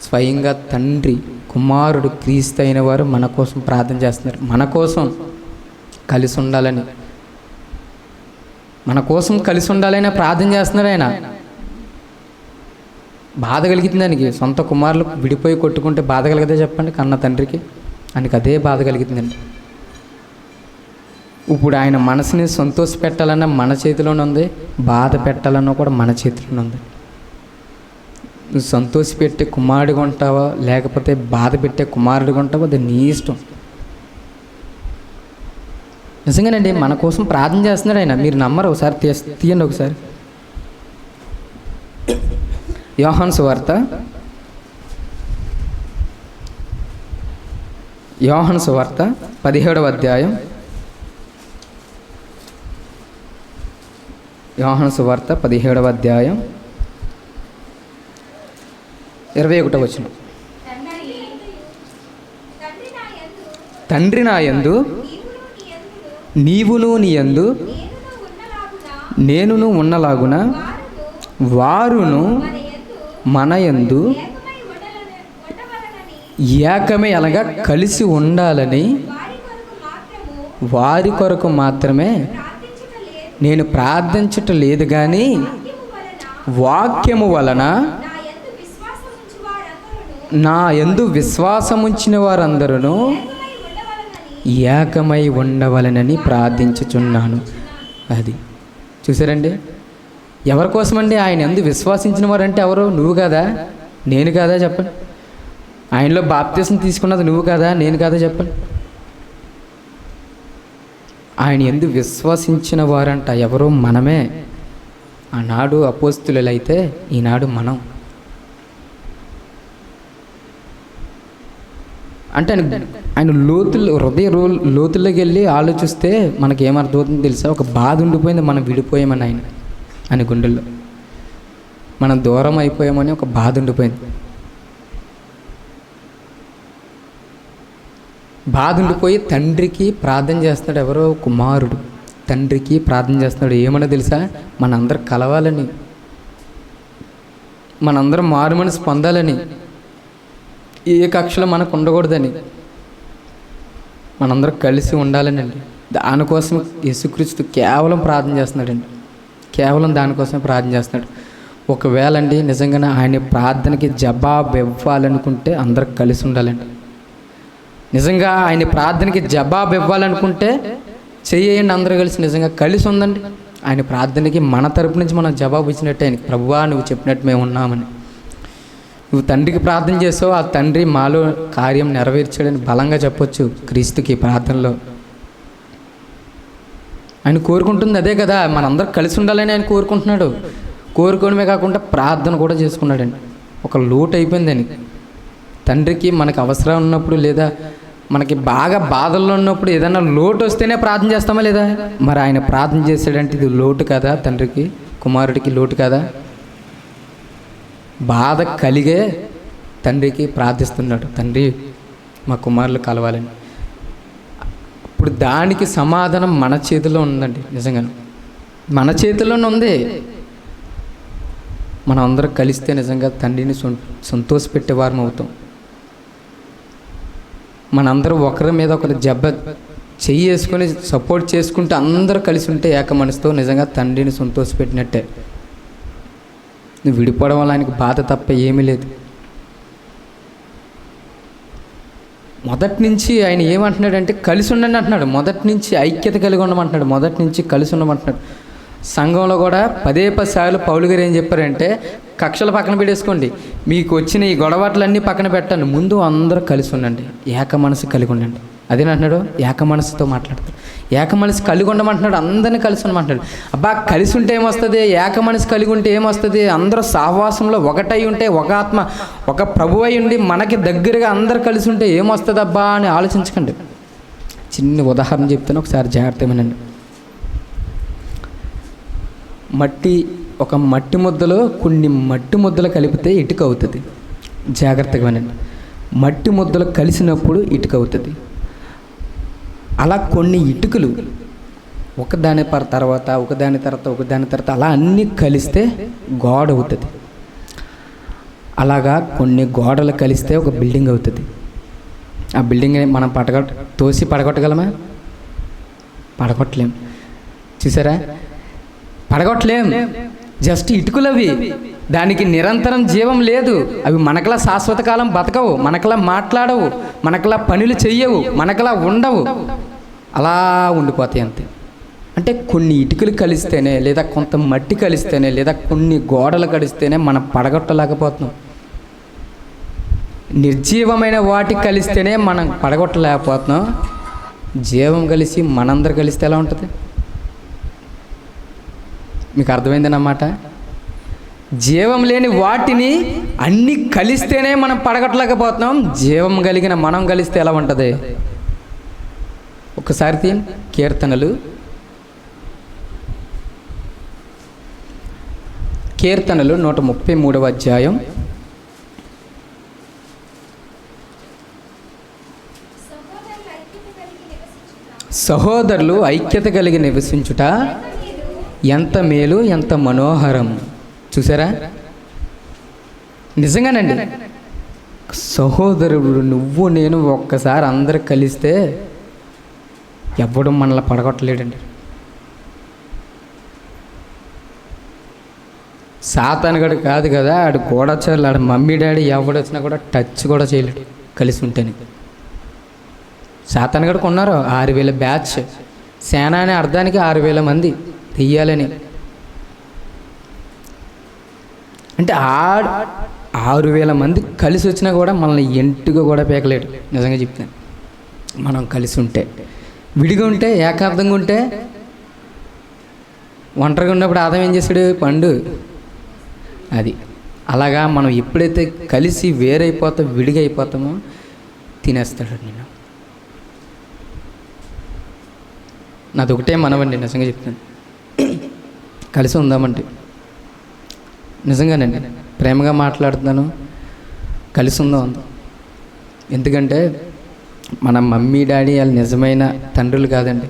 స్వయంగా తండ్రి, కుమారుడు, క్రీస్తు అయిన వారు మన కోసం ప్రార్థన చేస్తున్నారు. మన కోసం కలిసి ఉండాలని, మన కోసం కలిసి ఉండాలని ప్రార్థన చేస్తున్నారు. ఆయన బాధ కలిగింది దానికి. సొంత కుమారులు విడిపోయి కొట్టుకుంటే బాధ కలిగితే చెప్పండి కన్న తండ్రికి? ఆయనకి అదే బాధ కలిగిందండి. ఇప్పుడు ఆయన మనసుని సంతోష పెట్టాలన్నా మన చేతిలోనే ఉంది, బాధ పెట్టాలన్నా కూడా మన చేతిలోనే ఉంది. నువ్వు సంతోష పెట్టే కుమారుడిగా ఉంటావా లేకపోతే బాధ పెట్టే కుమారుడిగా ఉంటావా, అది నీ ఇష్టం. నిజంగానండి మన కోసం ప్రార్థన చేస్తున్నాడు ఆయన. మీరు నమ్మరు, ఒకసారి తీయండి ఒకసారి. యోహాను సువార్త 17వ అధ్యాయం. యోహాను సువార్త 17వ అధ్యాయం 21వ వచనం. తండ్రి నా యందు నీవును నీ యందు నేనును ఉన్నలాగున వారును మన యందు ఏకమే, అనగా కలిసి ఉండాలని వారి కొరకు మాత్రమే నేను ప్రార్థించట లేదు, కానీ వాక్యము వలన నా యందు విశ్వాసముంచిన వారందరూ ఏకమై ఉండవలనని ప్రార్థించుచున్నాను. అది చూసారండి, ఎవరి కోసమండి? ఆయన యందు విశ్వాసించిన వారంటే ఎవరు? నువ్వు కాదా, నేను కాదా చెప్పండి? ఆయనలో బాప్తిసం తీసుకున్నది నువ్వు కాదా, నేను కాదా చెప్పండి? ఆయన యందు విశ్వసించిన వారంట ఎవరో? మనమే. ఆనాడు అపోస్తులైతే ఈనాడు మనం. అంటే ఆయన హృదయ లోతుల్లోకి వెళ్ళి ఆలోచిస్తే మనకి ఏమర్థమవుతుందో తెలుసా? ఒక బాధ ఉండిపోయింది, మనం విడిపోయామని ఆయన గుండెల్లో. మనం దూరం అయిపోయామని ఒక బాధ ఉండిపోయింది. బాధ ఉండిపోయి తండ్రికి ప్రార్థన చేస్తున్నాడు. ఎవరో కుమారుడు తండ్రికి ప్రార్థన చేస్తున్నాడు. ఏమన్నా తెలుసా? మనందరం కలవాలని, మనందరం మారు మనసు పొందాలని, ఏ కక్షలో మనకు ఉండకూడదని, మనందరం కలిసి ఉండాలని అండి. దానికోసం యేసుక్రీస్తు కేవలం ప్రార్థన చేస్తున్నాడండి. కేవలం దానికోసమే ప్రార్థన చేస్తున్నాడు. ఒకవేళ అండి నిజంగానే ఆయన ప్రార్థనకి జవాబు ఇవ్వాలనుకుంటే అందరూ కలిసి ఉండాలండి. నిజంగా ఆయన ప్రార్థనకి జవాబు ఇవ్వాలనుకుంటే చెయ్యండి అందరూ కలిసి. నిజంగా కలిసి ఉందండి. ఆయన ప్రార్థనకి మన తరపు నుంచి మనం జవాబు ఇచ్చినట్టే, ఆయనకి ప్రభువా నువ్వు చెప్పినట్టు మేము ఉన్నామని. నువ్వు తండ్రికి ప్రార్థన చేసావు, ఆ తండ్రి మాలో కార్యం నెరవేర్చాడని బలంగా చెప్పొచ్చు క్రీస్తుకి ప్రార్థనలో. ఆయన కోరుకుంటుంది అదే కదా, మనందరూ కలిసి ఉండాలని ఆయన కోరుకుంటున్నాడు. కోరుకోవడమే కాకుండా ప్రార్థన కూడా చేసుకున్నాడండి. ఒక లోటు అయిపోయిందని తండ్రికి మనకు అవసరం ఉన్నప్పుడు, లేదా మనకి బాగా బాధల్లో ఉన్నప్పుడు ఏదైనా లోటు వస్తేనే ప్రార్థన చేస్తామా లేదా? మరి ఆయన ప్రార్థన చేశాడంటే ఇది లోటు కదా, తండ్రికి కుమారుడికి లోటు కదా. బాధ కలిగే తండ్రికి ప్రార్థిస్తున్నాడు, తండ్రి మా కుమారులు కలవాలని. ఇప్పుడు దానికి సమాధానం మన చేతిలో ఉందండి. నిజంగా మన చేతిలోనే ఉంది. మనం అందరం కలిస్తే నిజంగా తండ్రిని సంతోషపెట్టేవారం అవుతాం. మనందరం ఒకరి మీద ఒకరు చెయ్యి వేసుకొని సపోర్ట్ చేసుకుంటూ అందరూ కలిసి ఉంటే ఏక మనసుతో నిజంగా తండ్రిని సంతోషపెట్టినట్టే. నువ్వు విడిపోవడం వల్ల ఆయనకు బాధ తప్ప ఏమీ లేదు. మొదటి నుంచి ఆయన ఏమంటున్నాడంటే కలిసి ఉండండి అంటున్నాడు. మొదటి నుంచి ఐక్యత కలిగి ఉండమంటున్నాడు. మొదటి నుంచి కలిసి ఉండమంటున్నాడు. సంఘంలో కూడా 10 సార్లు పౌలు గారు ఏం చెప్పారంటే, కక్షలు పక్కన పెట్టేసుకోండి, మీకు వచ్చిన ఈ గొడవట్లన్నీ పక్కన పెట్టండి, ముందు అందరూ కలిసి ఉండండి, ఏక మనసు కలిగి ఉండండి. అదేనంటున్నాడు, ఏక మనసుతో మాట్లాడతాడు. ఏక మనసు కలిగి ఉండమంటున్నాడు, అందరినీ కలిసి ఉండమంటున్నాడు. అబ్బా కలిసి ఉంటే ఏమొస్తుంది? ఏక మనసు కలిగి ఉంటే ఏమొస్తుంది? అందరూ సహవాసంలో ఒకటై ఉంటే, ఒక ఆత్మ, ఒక ప్రభు అయి ఉండి మనకి దగ్గరగా అందరు కలిసి ఉంటే ఏమొస్తుంది అబ్బా అని ఆలోచించకండి. చిన్న ఉదాహరణ చెప్తాను, ఒకసారి జాగ్రత్తగా వినండి. ఒక మట్టి ముద్దలో కొన్ని మట్టి ముద్దలు కలిపితే ఇటుక అవుతుంది. జాగ్రత్తగా వినండి. మట్టి ముద్దలు కలిసినప్పుడు ఇటుక అవుతుంది. అలా కొన్ని ఇటుకలు ఒకదాని తర్వాత ఒకదాని తర్వాత అలా అన్నీ కలిస్తే గోడ అవుతుంది. అలాగా కొన్ని గోడలు కలిస్తే ఒక బిల్డింగ్ అవుతుంది. ఆ బిల్డింగ్ మనం తోసి పడగొట్టగలమా? పడగొట్టలేం. చూసారా, పడగొట్టలేం. జస్ట్ ఇటుకలు అవి. దానికి నిరంతరం జీవం లేదు. అవి మనకలా శాశ్వత కాలం బతకవు, మనకలా మాట్లాడవు, మనకలా పనులు చెయ్యవు, మనకలా ఉండవు, అలా ఉండిపోతాయి అంతే. అంటే కొన్ని ఇటుకలు కలిస్తేనే, లేదా కొంత మట్టి కలిస్తేనే, లేదా కొన్ని గోడలు కలిస్తేనే మనం పడగొట్టలేకపోతున్నాం. నిర్జీవమైన వాటి కలిస్తేనే మనం పడగొట్టలేకపోతున్నాం. జీవం కలిసి మనందరు కలిస్తే ఎలా ఉంటుంది? మీకు అర్థమైందన్నమాట. జీవం లేని వాటిని అన్నీ కలిస్తేనే మనం పడగొట్టలేకపోతున్నాం. జీవం కలిగిన మనం కలిస్తే ఎలా ఉంటుంది? ఒకసారి కీర్తనలు 133వ అధ్యాయం. సహోదరులు ఐక్యత కలిగి నివసించుట ఎంత మేలు, ఎంత మనోహరం. చూసారా, నిజంగానండి. సహోదరుడు నువ్వు నేను ఒక్కసారి అందరు కలిస్తే ఎవడు మనల్ని పడగొట్టలేడండి. సాతానుగాడు కాదు కదా, ఆడు గూఢచారులు, ఆడు మమ్మీ డాడీ ఎవడొచ్చినా కూడా టచ్ కూడా చేయలేడు కలిసి ఉంటేనే. సాతానుగాడికి ఉన్నారు 6000 బ్యాచ్. సేన అనే అర్థానికి 6000 మంది తెయ్యాలని. అంటే 6000 మంది కలిసి వచ్చినా కూడా మనల్ని ఎంటుగా కూడా పేకలేడు. నిజంగా చెప్తాను, మనం కలిసి ఉంటే. విడిగా ఉంటే, ఏకార్థంగా ఉంటే, ఒంటరిగా ఉన్నప్పుడు ఆదాం ఏం చేశాడు? పండు. అది అలాగా మనం ఎప్పుడైతే కలిసి వేరైపోతాం, విడిగా అయిపోతామో తినేస్తాడు నేను. నాది ఒకటే మనవండి, నిజంగా చెప్తాను. కలిసి ఉందామండి, నిజంగానండి, ప్రేమగా మాట్లాడుతున్నాను. కలిసి ఉందాం. ఎందుకంటే మన మమ్మీ డాడీ వాళ్ళు నిజమైన తండ్రులు కాదండి.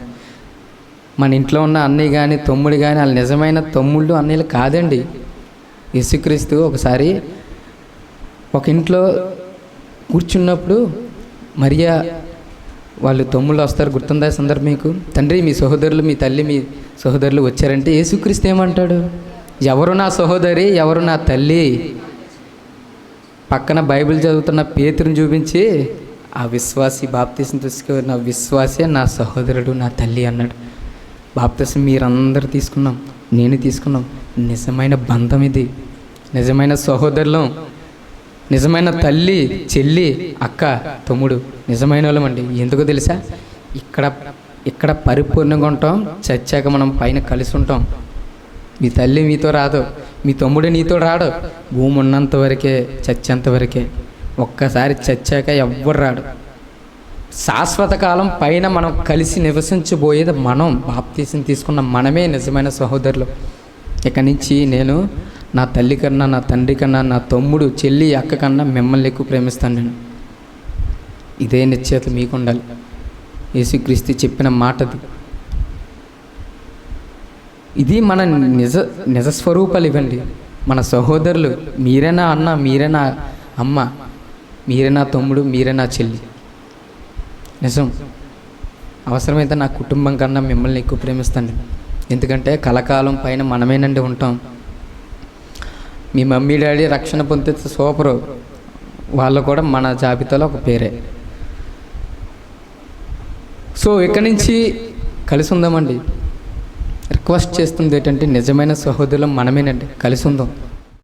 మన ఇంట్లో ఉన్న అన్నయ్య కానీ తమ్ముడు కానీ వాళ్ళు నిజమైన తమ్ముళ్ళు అన్నయ్యలు కాదండి. యేసుక్రీస్తు ఒకసారి ఒక ఇంట్లో కూర్చున్నప్పుడు మరియా వాళ్ళు తమ్ముళ్ళు వస్తారు, గుర్తుందా సందర్భం మీకు? తండ్రి మీ సహోదరులు, మీ తల్లి, మీ సహోదరులు వచ్చారంటే యేసుక్రీస్తు ఏమంటాడు? ఎవరు నా సహోదరి, ఎవరు నా తల్లి? పక్కన బైబిల్ చదువుతున్న పేతురుని చూపించి, ఆ విశ్వాసి బాప్తీసం తీసుకున్న విశ్వాసే నా సహోదరుడు, నా తల్లి అన్నాడు. బాప్తీసం మీరందరూ తీసుకున్నాం, నేను తీసుకున్నాం. నిజమైన బంధం ఇది, నిజమైన సహోదరులం, నిజమైన తల్లి, చెల్లి, అక్క, తమ్ముడు, నిజమైన వాళ్ళమండి. ఎందుకో తెలుసా? ఇక్కడ పరిపూర్ణంగా ఉంటాం, చచ్చాక మనం పైన కలిసి ఉంటాం. మీ తల్లి మీతో రాదు, మీ తమ్ముడు నీతో రాడు. భూమి ఉన్నంత వరకే, చచ్చేంత వరకే. ఒక్కసారి చచ్చాక ఎవ్వరు రాడు. శాశ్వత కాలం పైన మనం కలిసి నివసించబోయేది మనం. బాప్తీసం తీసుకున్న మనమే నిజమైన సహోదరులు. ఇక్కడి నుంచి నేను నా తల్లి కన్నా, నా తండ్రి కన్నా, నా తమ్ముడు, చెల్లి, అక్క కన్నా మిమ్మల్ని ఎక్కువ ప్రేమిస్తాను నేను. ఇదే నిశ్చయత మీకు ఉండాలి. యేసుక్రీస్తు చెప్పిన మాటది. ఇది మన నిజస్వరూపాలు ఇవ్వండి. మన సహోదరులు, మీరే నా అన్న, మీరే నా అమ్మ, మీరే నా తమ్ముడు, మీరే నా చెల్లి. నిజం. అవసరమైతే నా కుటుంబం కన్నా మిమ్మల్ని ఎక్కువ ప్రేమిస్తాను. ఎందుకంటే కలకాలం పైన మనమేనండి ఉంటాం. మీ మమ్మీ డాడీ రక్షణ పొందితే సూపరు, వాళ్ళు కూడా మన జాబితాలో ఒక పేరే. సో ఇక్కడి నుంచి కలిసి ఉందామండి. రిక్వెస్ట్ చేస్తుంది ఏంటంటే నిజమైన సహోదరులు మనమేనండి, కలిసి ఉందాం.